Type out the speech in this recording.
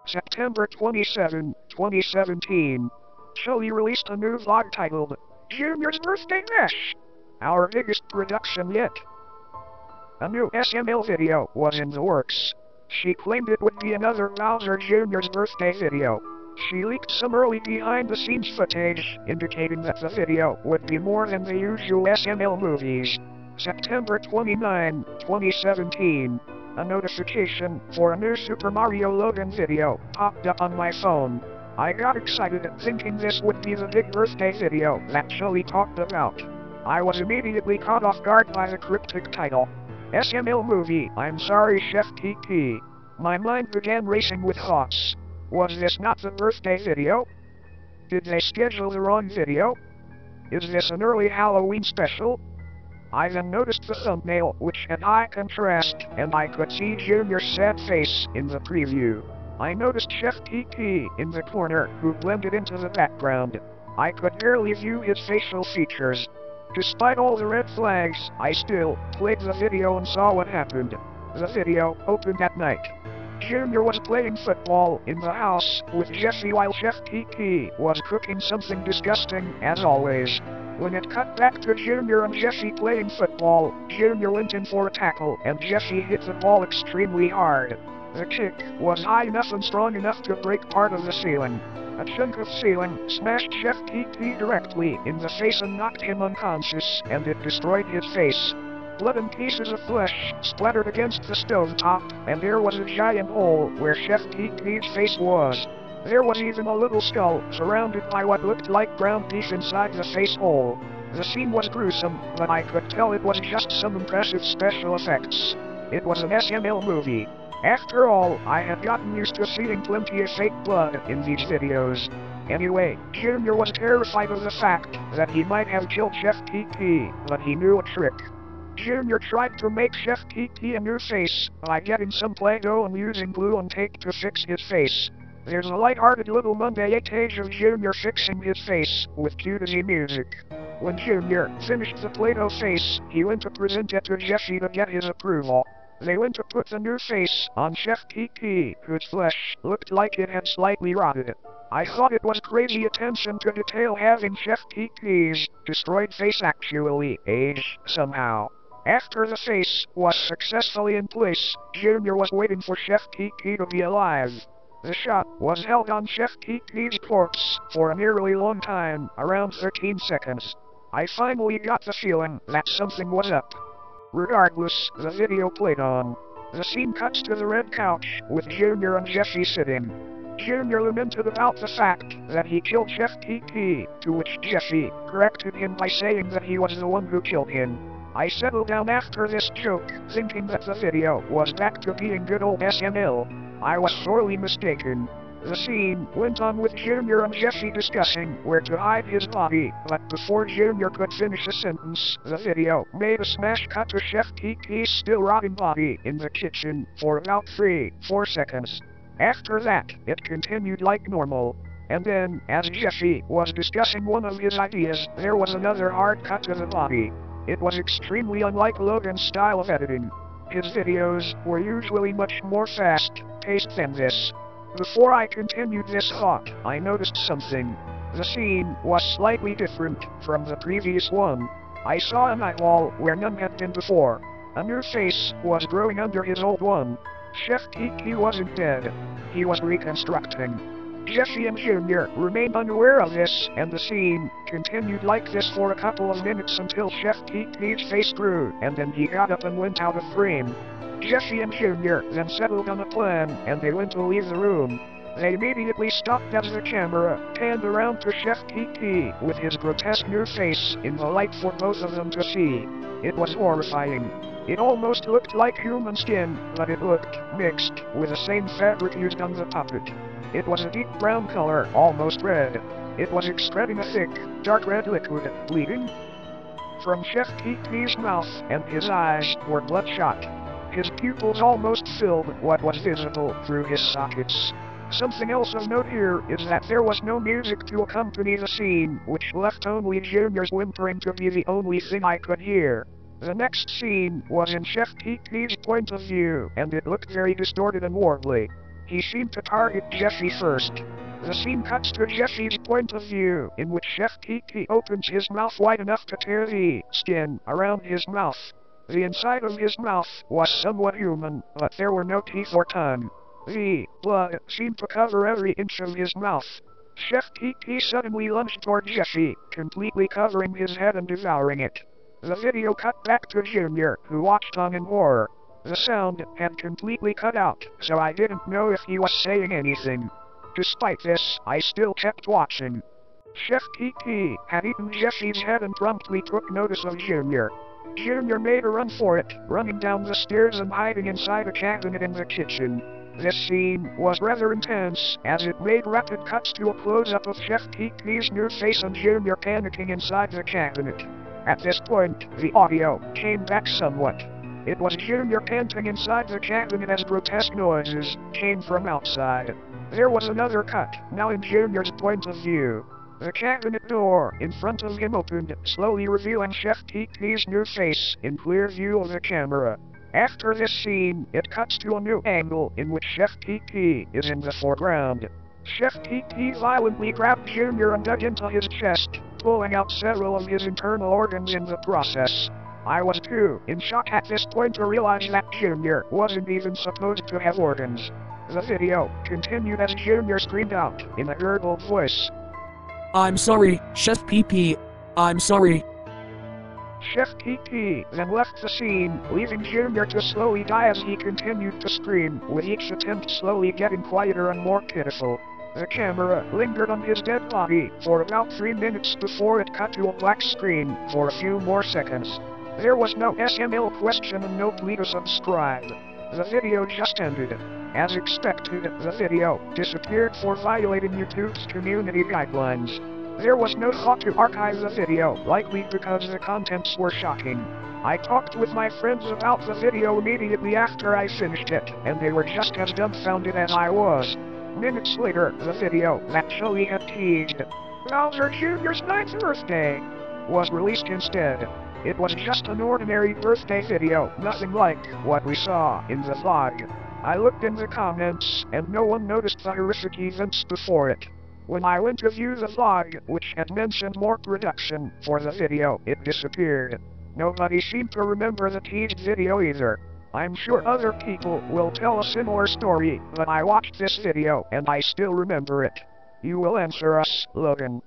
September 27, 2017. Chili released a new vlog titled, Junior's Birthday Bash! Our biggest production yet. A new SML video was in the works. She claimed it would be another Bowser Jr.'s birthday video. She leaked some early behind-the-scenes footage, indicating that the video would be more than the usual SML movies. September 29, 2017. A notification for a new Super Mario Logan video popped up on my phone. I got excited thinking this would be the big birthday video that Chili talked about. I was immediately caught off guard by the cryptic title. SML movie, I'm sorry Chef TT. My mind began racing with thoughts. Was this not the birthday video? Did they schedule the wrong video? Is this an early Halloween special? I then noticed the thumbnail, which had high contrast, and I could see Junior's sad face in the preview. I noticed Chef TT in the corner, who blended into the background. I could barely view his facial features. Despite all the red flags, I still played the video and saw what happened. The video opened at night. Junior was playing football in the house with Jesse while Chef TT was cooking something disgusting, as always. When it cut back to Junior and Jesse playing football, Junior went in for a tackle and Jesse hit the ball extremely hard. The kick was high enough and strong enough to break part of the ceiling. A chunk of ceiling smashed Chef TT directly in the face and knocked him unconscious, and it destroyed his face. Blood and pieces of flesh splattered against the stovetop, and there was a giant hole where Chef TT's face was. There was even a little skull, surrounded by what looked like ground beef inside the face hole. The scene was gruesome, but I could tell it was just some impressive special effects. It was an SML movie. After all, I had gotten used to seeing plenty of fake blood in these videos. Anyway, Junior was terrified of the fact that he might have killed Chef TT, but he knew a trick. Junior tried to make Chef TT a new face by getting some Play-Doh and using glue and tape to fix his face. There's a light-hearted little montage of Junior fixing his face with cutesy music. When Junior finished the Play-Doh face, he went to present it to Jesse to get his approval. They went to put the new face on Chef TT, whose flesh looked like it had slightly rotted. I thought it was crazy attention to detail having Chef TT's destroyed face actually age somehow. After the face was successfully in place, Junior was waiting for Chef TT to be alive. The shot was held on Chef TT's corpse for a nearly long time, around 13 seconds. I finally got the feeling that something was up. Regardless, the video played on. The scene cuts to the red couch, with Junior and Jesse sitting. Junior lamented about the fact that he killed Chef TT, to which Jesse corrected him by saying that he was the one who killed him. I settled down after this joke, thinking that the video was back to being good old SML. I was sorely mistaken. The scene went on with Junior and Jesse discussing where to hide his body, but before Junior could finish a sentence, the video made a smash cut to Chef TT's still rotting body in the kitchen for about 3-4 seconds. After that, it continued like normal. And then, as Jesse was discussing one of his ideas, there was another hard cut to the body. It was extremely unlike Logan's style of editing. His videos were usually much more fast-paced than this. Before I continued this thought, I noticed something. The scene was slightly different from the previous one. I saw an eyeball where none had been before. A new face was growing under his old one. Chef TT wasn't dead. He was reconstructing. Jesse and Junior remained unaware of this, and the scene continued like this for a couple of minutes until Chef TT's face grew, and then he got up and went out of frame. Jesse and Junior then settled on a plan, and they went to leave the room. They immediately stopped as the camera panned around to Chef TT with his grotesque new face in the light for both of them to see. It was horrifying. It almost looked like human skin, but it looked mixed with the same fabric used on the puppet. It was a deep brown color, almost red. It was excreting a thick, dark red liquid, bleeding from Chef TT's mouth, and his eyes were bloodshot. His pupils almost filled what was visible through his sockets. Something else of note here is that there was no music to accompany the scene, which left only Junior's whimpering to be the only thing I could hear. The next scene was in Chef TT's point of view, and it looked very distorted and warbly. He seemed to target Jesse first. The scene cuts to Jesse's point of view, in which Chef Kiki opens his mouth wide enough to tear the skin around his mouth. The inside of his mouth was somewhat human, but there were no teeth or tongue. The blood seemed to cover every inch of his mouth. Chef Kiki suddenly lunged toward Jesse, completely covering his head and devouring it. The video cut back to Junior, who watched on in horror. The sound had completely cut out, so I didn't know if he was saying anything. Despite this, I still kept watching. Chef Kiki had eaten Jesse's head and promptly took notice of Junior. Junior made a run for it, running down the stairs and hiding inside a cabinet in the kitchen. This scene was rather intense, as it made rapid cuts to a close-up of Chef Kiki's new face and Junior panicking inside the cabinet. At this point, the audio came back somewhat. It was Junior panting inside the cabinet as grotesque noises came from outside. There was another cut, now in Junior's point of view. The cabinet door in front of him opened, slowly revealing Chef Kiki's new face in clear view of the camera. After this scene, it cuts to a new angle in which Chef Kiki is in the foreground. Chef Kiki violently grabbed Junior and dug into his chest, pulling out several of his internal organs in the process. I was too in shock at this point to realize that Junior wasn't even supposed to have organs. The video continued as Junior screamed out in a gurgled voice, "I'm sorry, Chef Kiki. I'm sorry." Chef Kiki then left the scene, leaving Junior to slowly die as he continued to scream, with each attempt slowly getting quieter and more pitiful. The camera lingered on his dead body for about 3 minutes before it cut to a black screen for a few more seconds. There was no SML question and no plea to subscribe. The video just ended. As expected, the video disappeared for violating YouTube's community guidelines. There was no thought to archive the video, likely because the contents were shocking. I talked with my friends about the video immediately after I finished it, and they were just as dumbfounded as I was. Minutes later, the video that Joey had teased, Bowser Jr.'s 9th birthday, was released instead. It was just an ordinary birthday video, nothing like what we saw in the vlog. I looked in the comments, and no one noticed the horrific events before it. When I went to view the vlog, which had mentioned more production for the video, it disappeared. Nobody seemed to remember the teased video either. I'm sure other people will tell a similar story, but I watched this video and I still remember it. You will answer us, Logan.